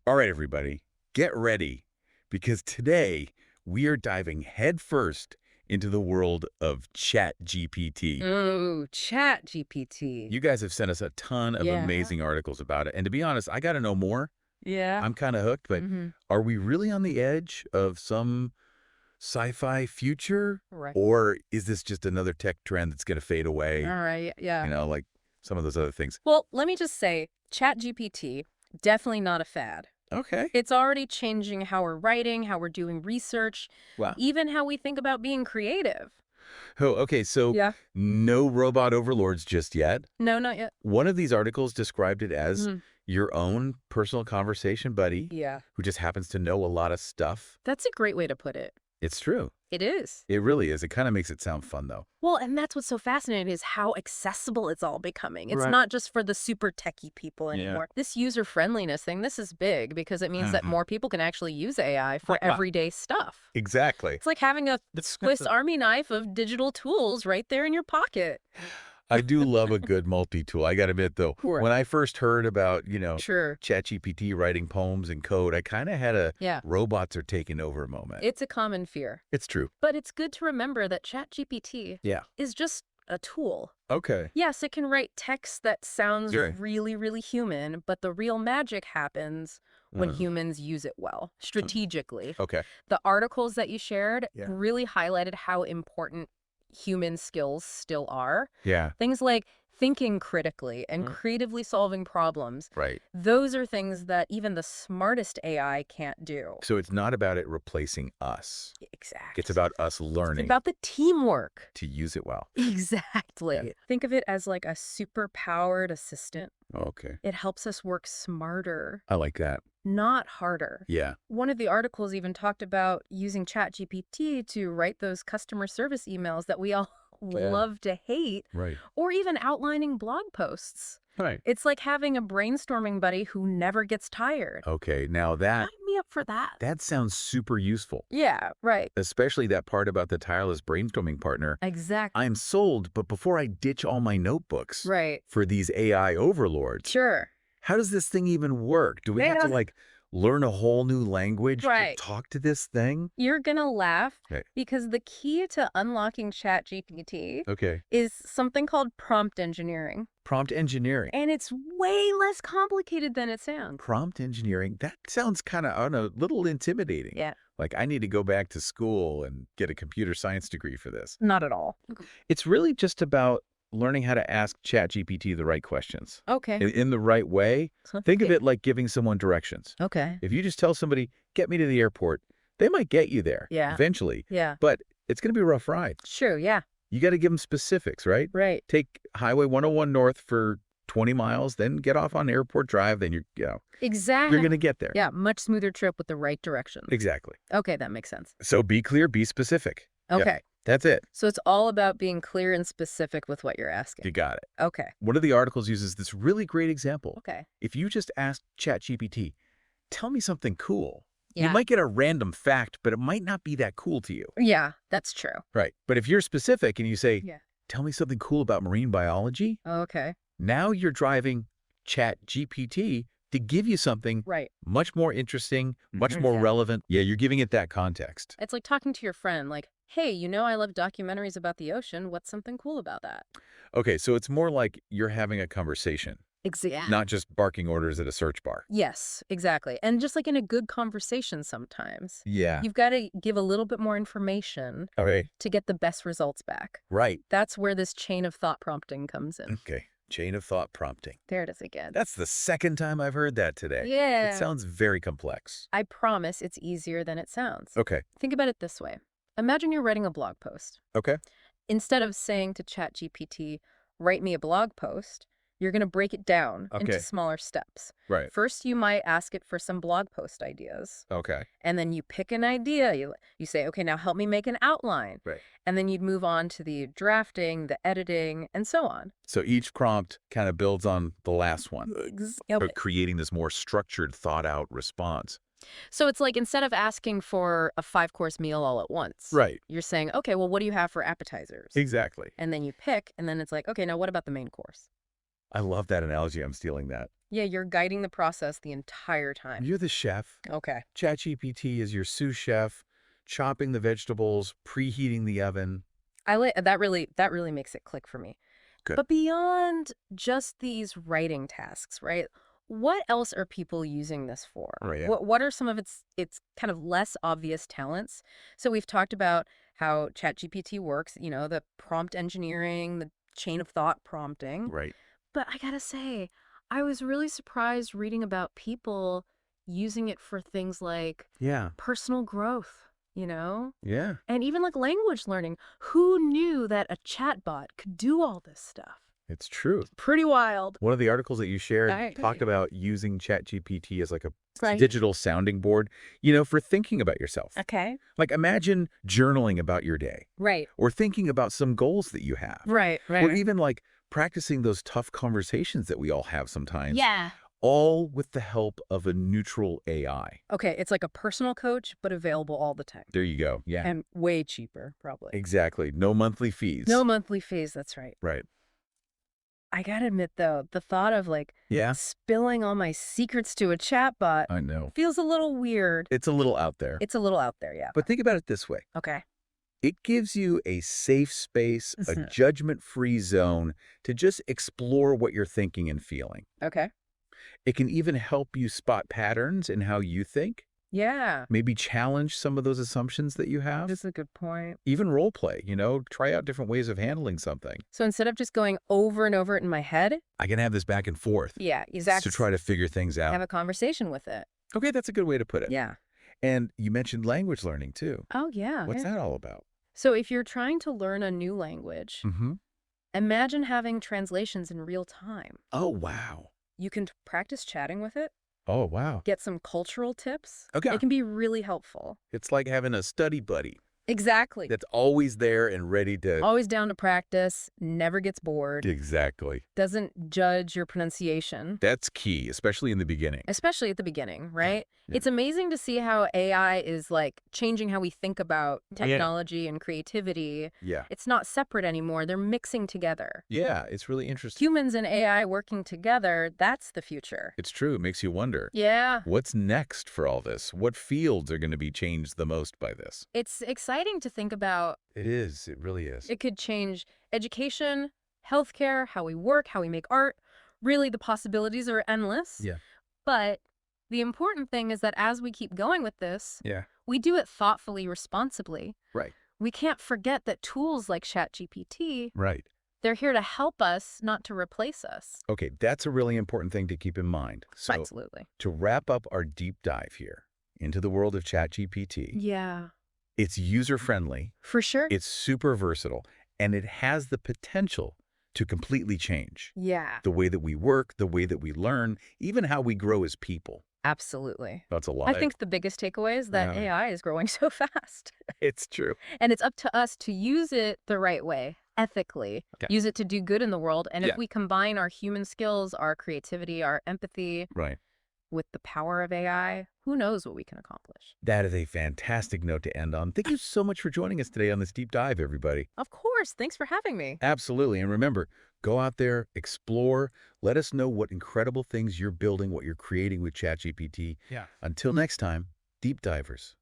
All right, everybody, get ready, because today we are diving headfirst into the world of ChatGPT. Ooh, ChatGPT. You guys have sent us a ton of Yeah. amazing articles about it, and to be honest, I got to know more. Yeah. I'm kind of hooked, but Mm-hmm. are we really on the edge of some sci-fi future, Right. or is this just another tech trend that's going to fade All away, right. Yeah. like some of those other things? Well, let me just say, ChatGPT, definitely not a fad. Okay. It's already changing how we're writing, how we're doing research, Wow. even how we think about being creative. Oh, okay, so Yeah. no robot overlords just yet. No, not yet. One of these articles described it as Mhm. your own personal conversation buddy Yeah. who just happens to know a lot of stuff. That's a great way to put it. It's true. It is. It really is. It kind of makes it sound fun, though. Well, and that's what's so fascinating is how accessible it's all becoming. It's Right. not just for the super techie people Yeah. anymore. This user friendliness thing, this is big because it means that Mhm. more people can actually use AI for everyday stuff. Exactly. It's like having a Swiss Army knife of digital tools right there in your pocket. I do love a good multi-tool. I got to admit, though, Right. when I first heard about, Sure. ChatGPT writing poems and code, I kind of had a Yeah. robots are taking over a moment. It's a common fear. It's true. But it's good to remember that ChatGPT Yeah. is just a tool. Okay. Yes, it can write text that sounds Sure. really, really human, but the real magic happens when Mm. humans use it well, strategically. Okay. The articles that you shared Yeah. really highlighted how important human skills still are. Yeah. Things like thinking critically and creatively solving problems. Right. Those are things that even the smartest AI can't do. So it's not about it replacing us. Exactly. It's about us It's learning about the teamwork. to use it well. Exactly. Yeah. Think of it as like a super-powered assistant. Okay. It helps us work smarter, I like that. not harder. Yeah. One of the articles even talked about using ChatGPT to write those customer service emails that we all Yeah. love to hate, Right. or even outlining blog posts. Right. It's like having a brainstorming buddy who never gets tired. Okay. Now that Sign me up for that. that sounds super useful, Yeah, right. especially that part about the tireless brainstorming partner. Exactly. I'm sold, but before I ditch all my notebooks Right. for these AI overlords, Sure. how does this thing even work? Do we have to Yeah. learn a whole new language Right. to talk to this thing? You're gonna laugh Okay. because the key to unlocking ChatGPT Okay. is something called prompt engineering. Prompt engineering. And it's way less complicated than it sounds. Prompt engineering, that sounds kind of, I don't know, a little intimidating. Yeah, Like I need to go back to school and get a computer science degree for this. not at all. It's really just about learning how to ask ChatGPT the right questions Okay. in the right way. Think of it like giving someone directions. Okay. If you just tell somebody, get me to the airport, they might get you there Yeah. eventually, Yeah. but it's going to be a rough ride. Sure, yeah. You got to give them specifics, right? Right. Take Highway 101 north for 20 miles, then get off on Airport Drive, then you're Exactly. going to get there. Yeah, much smoother trip with the right direction. Exactly. Okay, that makes sense. So be clear, be specific. Yeah, Okay. that's it. So it's all about being clear and specific with what you're You asking. got it. Okay. One of the articles uses this really great example. Okay. If you just ask ChatGPT, tell me something cool, you Yeah. might get a random fact, but it might not be that cool to you. Yeah, that's true. Right. But if you're specific and you say, Yeah. tell me something cool about marine biology, Okay. now you're driving ChatGPT to give you something Right. much more interesting, much more Yeah. relevant. Yeah, you're giving it that context. It's like talking to your friend, like, hey, I love documentaries about the ocean. What's something cool about that? Okay, so it's more like you're having a conversation, Exactly. not just barking orders at a search bar. Yes, exactly. And just like in a good conversation sometimes, Yeah. you've got to give a little bit more information Okay. to get the best results back. Right. That's where this chain of thought prompting comes in. Okay. Chain of thought prompting. There it is again. That's the second time I've heard that today. Yeah. It sounds very complex. I promise it's easier than it sounds. Okay. Think about it this way. Imagine you're writing a blog post. Okay. Instead of saying to ChatGPT, write me a blog post, you're going to break it down Okay. into smaller steps. Right. First, you might ask it for some blog post ideas. Okay. And then you pick an idea. You say, okay, now help me make an outline. Right. And then you'd move on to the drafting, the editing, and so on. So each prompt kind of builds on the last one, Yep. but creating this more structured, thought-out response. So it's like instead of asking for a 5-course meal all at once, Right. you're saying, okay, well, what do you have for appetizers? Exactly. And then you pick, and then it's like, okay, now what about the main course? I love that analogy. I'm stealing that. Yeah, you're guiding the process the entire time. You're the chef. Okay. ChatGPT is your sous chef, chopping the vegetables, preheating the oven. I like that really makes it click for me. Good. But beyond just these writing tasks, right? What else are people using this for? Right, yeah. What are some of its kind of less obvious talents? So we've talked about how ChatGPT works, the prompt engineering, the chain of thought prompting. Right. But I gotta say, I was really surprised reading about people using it for things like Yeah. personal growth, you know? Yeah. And even like language learning. Who knew that a chatbot could do all this stuff? It's true. Pretty wild. One of the articles that you shared I talked agree. about using ChatGPT as like a Right. digital sounding board, for thinking about yourself. Okay. Like imagine journaling about your day Right. or thinking about some goals that you have Right. or Right. even like practicing those tough conversations that we all have sometimes, Yeah. all with the help of a neutral AI. Okay. It's like a personal coach, but available all the time. There you go. Yeah, And way cheaper, probably. exactly. No monthly fees. No monthly fees. That's right. Right. I gotta admit, though, the thought of like Yeah, spilling all my secrets to a chatbot I know. feels a little weird. It's a little out there. It's a little out there, yeah. But think about it this way. Okay. It gives you a safe space, a Mhm. judgment-free zone to just explore what you're thinking and feeling. Okay. It can even help you spot patterns in how you think, Yeah. maybe challenge some of those assumptions that you have, That's a good point. even role play, try out different ways of handling something. So instead of just going over and over it in my head, I can have this back and forth yeah, to try to figure things have out. a conversation with it. Okay, that's a good way to put it. Yeah. And you mentioned language learning too. Oh, yeah. What's Yeah. that all about? So if you're trying to learn a new language, Mm-hmm. imagine having translations in real time. Oh, wow. You can practice chatting with it, Oh, wow. get some cultural tips. Okay. It can be really helpful. It's like having a study buddy Exactly. that's always there and ready to... Always down to practice, never gets bored, Exactly. doesn't judge your pronunciation, That's key, especially in the beginning. especially at the beginning, right? Yeah. It's amazing to see how AI is like changing how we think about Yeah. technology and creativity. Yeah. It's not separate anymore. They're mixing together. Yeah, it's really interesting. Humans and AI working together, that's the future. It's true. It makes you wonder, Yeah. what's next for all this? What fields are going to be changed the most by this? It's exciting to think about. It is. It really is. It could change education, healthcare, how we work, how we make art. Really, the possibilities are endless. Yeah. But the important thing is that as we keep going with this, Yeah. we do it thoughtfully, responsibly. Right. We can't forget that tools like ChatGPT, Right. they're here to help us, not to replace us. Okay, that's a really important thing to keep in mind. So Absolutely. to wrap up our deep dive here into the world of ChatGPT, Yeah. it's user-friendly, For sure. it's super versatile, and it has the potential to completely change Yeah. the way that we work, the way that we learn, even how we grow as people. Absolutely. That's a lot. I think the biggest takeaway is that Yeah. AI is growing so fast. It's true. And it's up to us to use it the right way, ethically, Okay. use it to do good in the world. And Yeah. if we combine our human skills, our creativity, our empathy Right. with the power of AI, who knows what we can accomplish. That is a fantastic note to end on. Thank you so much for joining us today on this deep dive, everybody. Of course. Thanks for having me. Absolutely. And remember, go out there, explore. Let us know what incredible things you're building, what you're creating with ChatGPT. Yeah. Until next time, deep divers.